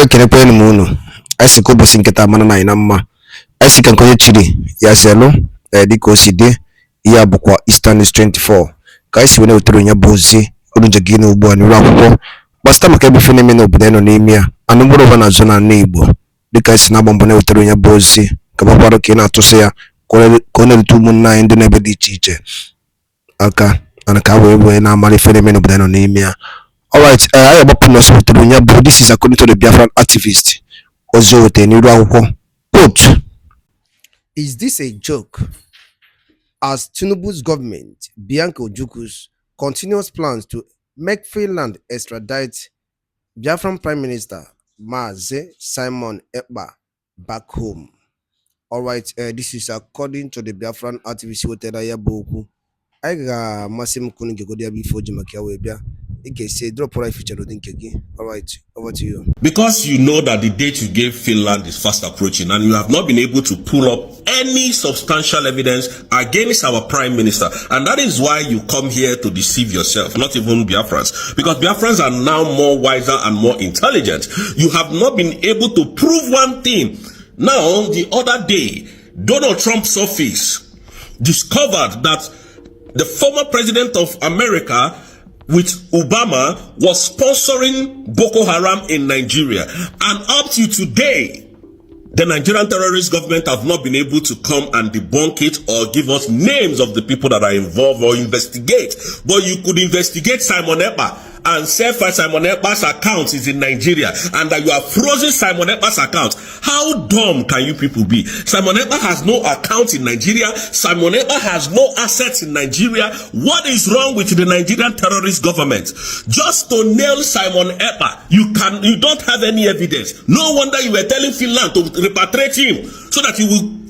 Igwe kenekweni munu. Aisi ko bosi nketa mana na inama. Aisi kankonye chiri ya zelo diko oside iya bukwa Eastern 24. Kaisi wene utero nya bozi olunje gine ubuwa ni ulakupo. Basta makaibu fene mene ubudeno ni imia. Anumburo wana zona nibo. Dika isi nabambone utero nya bozi. Kababaro kina atosea kone litumu na ende nebedi chiche. Aka anakawe ewe na amali fene mene ubudeno ni imia. Alright, this is according to the Biafran activist. Quote, is this a joke? As Tinubu's government, Bianca Ojukwu's continuous plans to make Finland extradite Biafran Prime Minister Maze Simon Ekpa back home. Alright, this is according to the Biafran activist. I got Masim Kunigodia before Jimakia Webia. Drop right feature. Alright, over to you. Because you know that the date you gave Finland is fast approaching and you have not been able to pull up any substantial evidence against our Prime Minister. And that is why you come here to deceive yourself, not even Biafrans. Because Biafrans are now more wiser and more intelligent. You have not been able to prove one thing. Now, the other day, Donald Trump's office discovered that the former president of America with Obama was sponsoring Boko Haram in Nigeria. And up to today, the Nigerian terrorist government have not been able to come and debunk it or give us names of the people that are involved or investigate. But you could investigate Simon Ekpa and say for Simon Ekpa's account is in Nigeria and that you have frozen Simon Ekpa's account. How dumb can you people be? Simon Ekpa has no account in Nigeria. Simon Ekpa has no assets in Nigeria. What is wrong with the Nigerian terrorist government? Just to nail Simon Ekpa, you don't have any evidence. No wonder you were telling Finland to repatriate him so that you will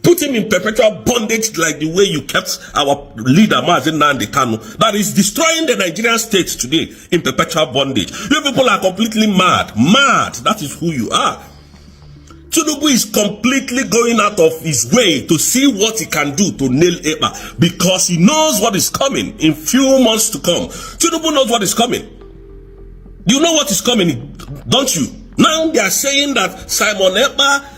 put him in perpetual bondage like the way you kept our leader Nnamdi Kanu, that is destroying the Nigerian state today in perpetual bondage. You people are completely mad. Mad. That is who you are. Tinubu is completely going out of his way to see what he can do to nail Ekpa because he knows what is coming in few months to come. Tinubu knows what is coming. You know what is coming, don't you? Now they are saying that Simon Ekpa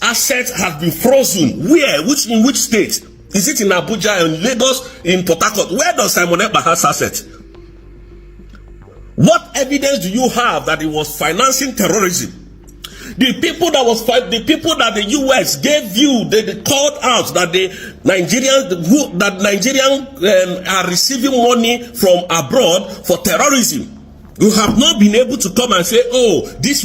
assets have been frozen. Where? In which state? Is it in Abuja, in Lagos, in Port Harcourt? Where does Simon Ekpa have assets? What evidence do you have that he was financing terrorism? The people that the US gave you, they called out that the Nigerians are receiving money from abroad for terrorism. You have not been able to come and say, oh, this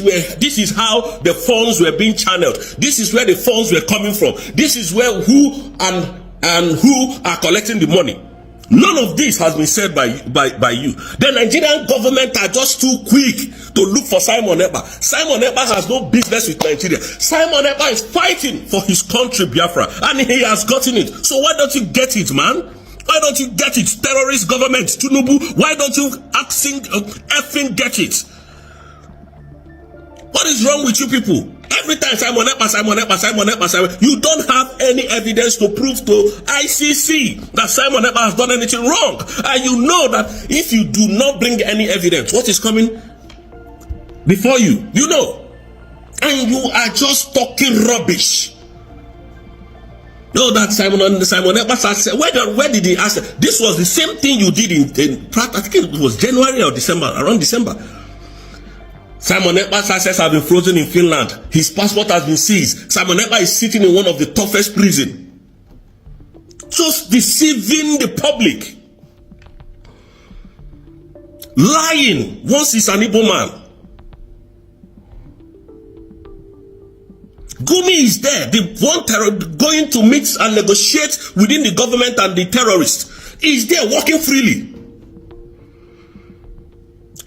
is how the funds were being channeled. This is where the funds were coming from. This is where who and who are collecting the money. None of this has been said by you. The Nigerian government are just too quick to look for Simon Ekpa. Simon Ekpa has no business with Nigeria. Simon Ekpa is fighting for his country, Biafra, and he has gotten it. So why don't you get it, man? Why don't you get it? Terrorist government, Tinubu, why don't you effing get it? What is wrong with you people? Every time Simon Ekpa, you don't have any evidence to prove to ICC that Simon Ekpa has done anything wrong. And you know that if you do not bring any evidence, what is coming before you? You know. And you are just talking rubbish. No, that Simon Ekpa said, where did he ask? This was the same thing you did in I think it was January or December, around December. Simon Ekpa's assets have been frozen in Finland. His passport has been seized. Simon Ekpa is sitting in one of the toughest prisons. Just deceiving the public. Lying once he's an Igbo man. Gumi is there, the one going to meet and negotiate within the government and the terrorists. Is there working freely.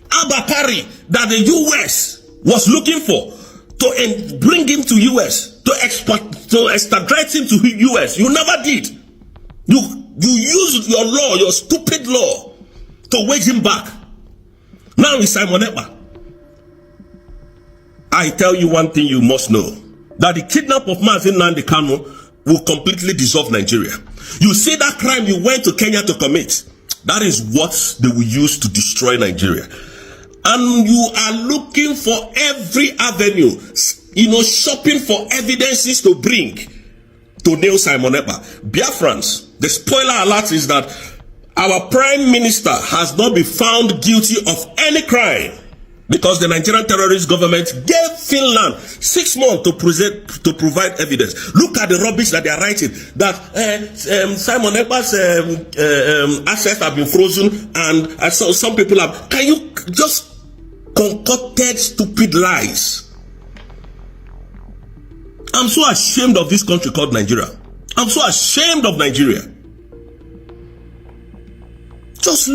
Abakari, that the US was looking for to bring him to US, to extradite him to US. You never did. You used your law, your stupid law, to wage him back. Now it's Simon Ekpa. I tell you one thing you must know. That the kidnap of Nnamdi Kanu will completely dissolve Nigeria. You see that crime you went to Kenya to commit, that is what they will use to destroy Nigeria. And you are looking for every avenue, shopping for evidences to bring to nail Simon Ekpa. Biafrans, the spoiler alert is that our prime minister has not been found guilty of any crime because the Nigerian terrorist government gave Finland 6 months to provide evidence. Look at the rubbish that they are writing, that Simon Ekpa's assets have been frozen, and so some people have. Can you just concocted stupid lies? I'm so ashamed of this country called Nigeria. I'm so ashamed of Nigeria. Just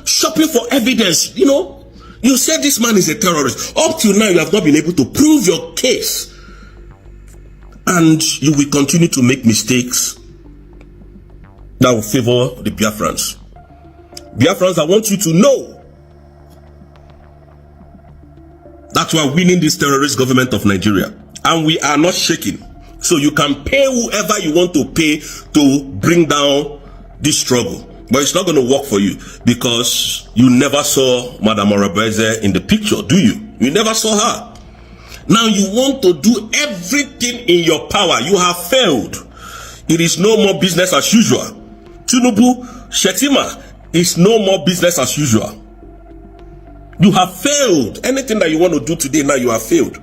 shopping for evidence. You said this man is a terrorist. Up till now, you have not been able to prove your case. And you will continue to make mistakes that will favor the Biafrans. Biafrans, I want you to know that we are winning this terrorist government of Nigeria. And we are not shaking. So you can pay whoever you want to pay to bring down this struggle. But it's not going to work for you because you never saw Madam Orabeze in the picture, do you? You never saw her. Now you want to do everything in your power. You have failed. It is no more business as usual. Tinubu, Shetima, is no more business as usual. You have failed. Anything that you want to do today, now you have failed.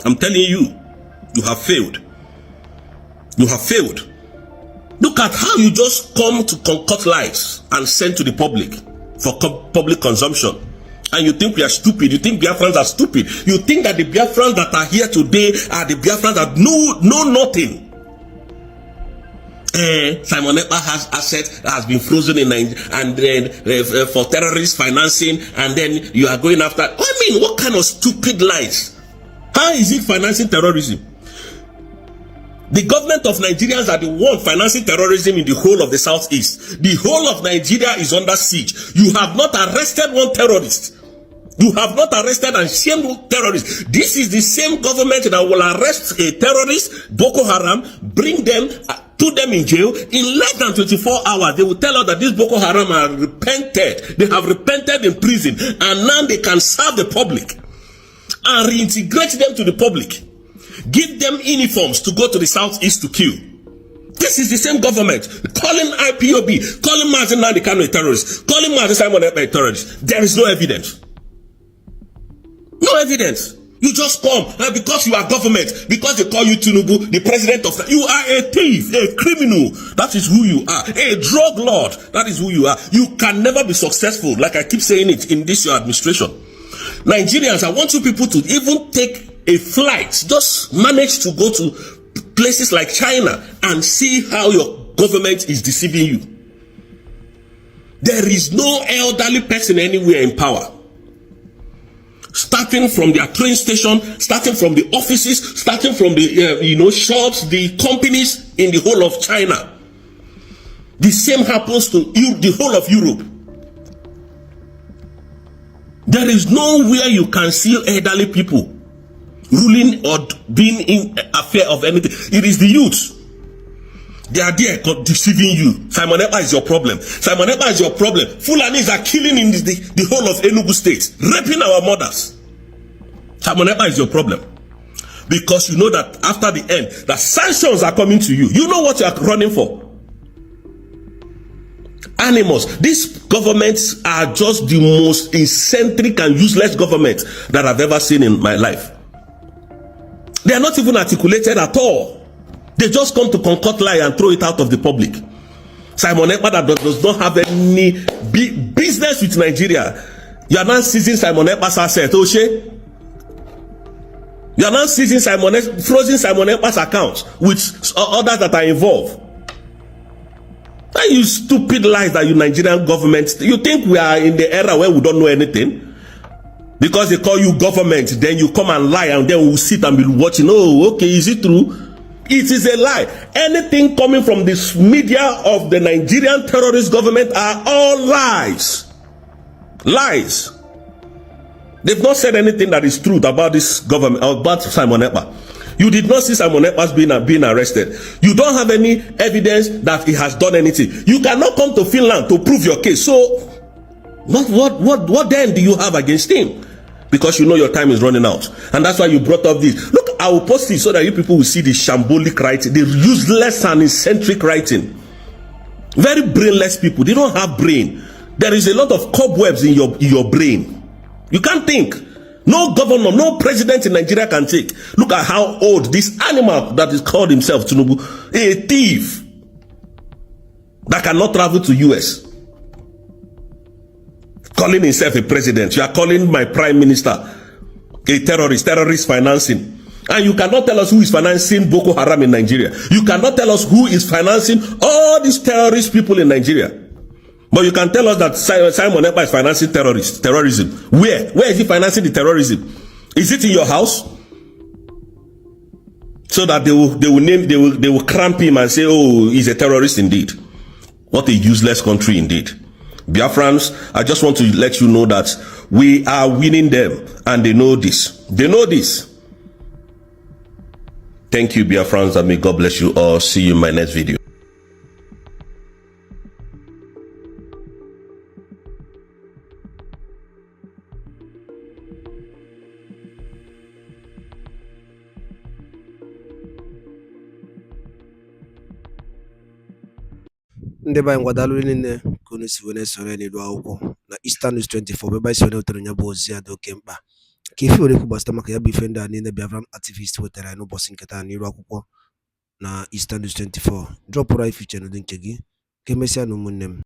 I'm telling you, you have failed. You have failed. Look at how you just come to concoct lies and send to the public for public consumption. And you think we are stupid. You think Biafrans are stupid. You think that the Biafrans that are here today are the Biafrans that know nothing. Simon Ekpa has assets that has been frozen in Nigeria, and then for terrorist financing, and then you are going after. What kind of stupid lies? How is it financing terrorism? The government of Nigerians are the one financing terrorism in the whole of the southeast. The whole of Nigeria is under siege. You have not arrested one terrorist. You have not arrested and shamed one terrorist. This is the same government that will arrest a terrorist, Boko Haram, bring them, put them in jail. In less than 24 hours, they will tell us that these Boko Haram are repented. They have repented in prison, and now they can serve the public and reintegrate them to the public. Give them uniforms to go to the southeast to kill. This is the same government calling IPOB, calling Nnamdi Kanu a terrorist, calling Simon Ekpa a terrorist. There is no evidence. No evidence. You just come because you are government, because they call you Tinubu, the president of. You are a thief, a criminal. That is who you are. A drug lord. That is who you are. You can never be successful, like I keep saying it, in this your administration. Nigerians, I want you people to even take a flight, just manage to go to places like China and see how your government is deceiving you. There is no elderly person anywhere in power. Starting from their train station, starting from the offices, starting from the shops, the companies in the whole of China. The same happens to the whole of Europe. There is nowhere you can see elderly people ruling or being in affair of anything. It is the youth. They are there deceiving you. Simon Ekpa is your problem. Simon Ekpa is your problem. Fulanis are killing in the whole of Enugu state, raping our mothers. Simon Ekpa is your problem. Because you know that after the end, the sanctions are coming to you. You know what you are running for. Animals. These governments are just the most eccentric and useless government that I've ever seen in my life. They are not even articulated at all. They just come to concoct lie and throw it out of the public. Simon Ekpa that does not have any business with Nigeria. You are not seizing Simon Ekpa's asset, Oshe. You are not seizing frozen Simon Ekpa's accounts with others that are involved. That you stupid lies that you Nigerian government. You think we are in the era where we don't know anything? Because they call you government, then you come and lie, and then we'll sit and be watching. Oh, okay, is it true? It is a lie. Anything coming from this media of the Nigerian terrorist government are all lies. Lies. They've not said anything that is true about this government, about Simon Ekpa. You did not see Simon Ekpa being arrested. You don't have any evidence that he has done anything. You cannot come to Finland to prove your case. So, What then do you have against him? Because you know your time is running out, and that's why you brought up this. Look, I will post it so that you people will see the shambolic writing, the useless and eccentric writing. Very brainless people. They don't have brain. There is a lot of cobwebs in your brain. You can't think. No governor, no president in Nigeria can take. Look at how old this animal that is called himself Tinubu, a thief that cannot travel to US, calling himself a president. You are calling my prime minister a terrorist financing. And you cannot tell us who is financing Boko Haram in Nigeria. You cannot tell us who is financing all these terrorist people in Nigeria. But you can tell us that Simon Ekpa is financing terrorism. Where is he financing the terrorism? Is it in your house? So that they will cramp him and say, oh, he's a terrorist indeed. What a useless country indeed. Biafrans, I just want to let you know that we are winning them, and they know this. They know this. Thank you, Biafrans, and may God bless you all. See you in my next video. ndị be anyị ngwadalụ niile ka unu si were soro n'ilu akwụkwọ na Eastern News 24 ebe anyị si were wetara ya bụ ozi ya dị oke mkpa ka ife were kwu gbasịta maka ya bụ ife ndị a niile Biafran activist wetara anyị n'ụbọchị nketa n'ilu akwụkwọ na Eastern News 24 dropụrụ anyị fiche n'ụdị nke gị ka emesịa na ụmụnne m.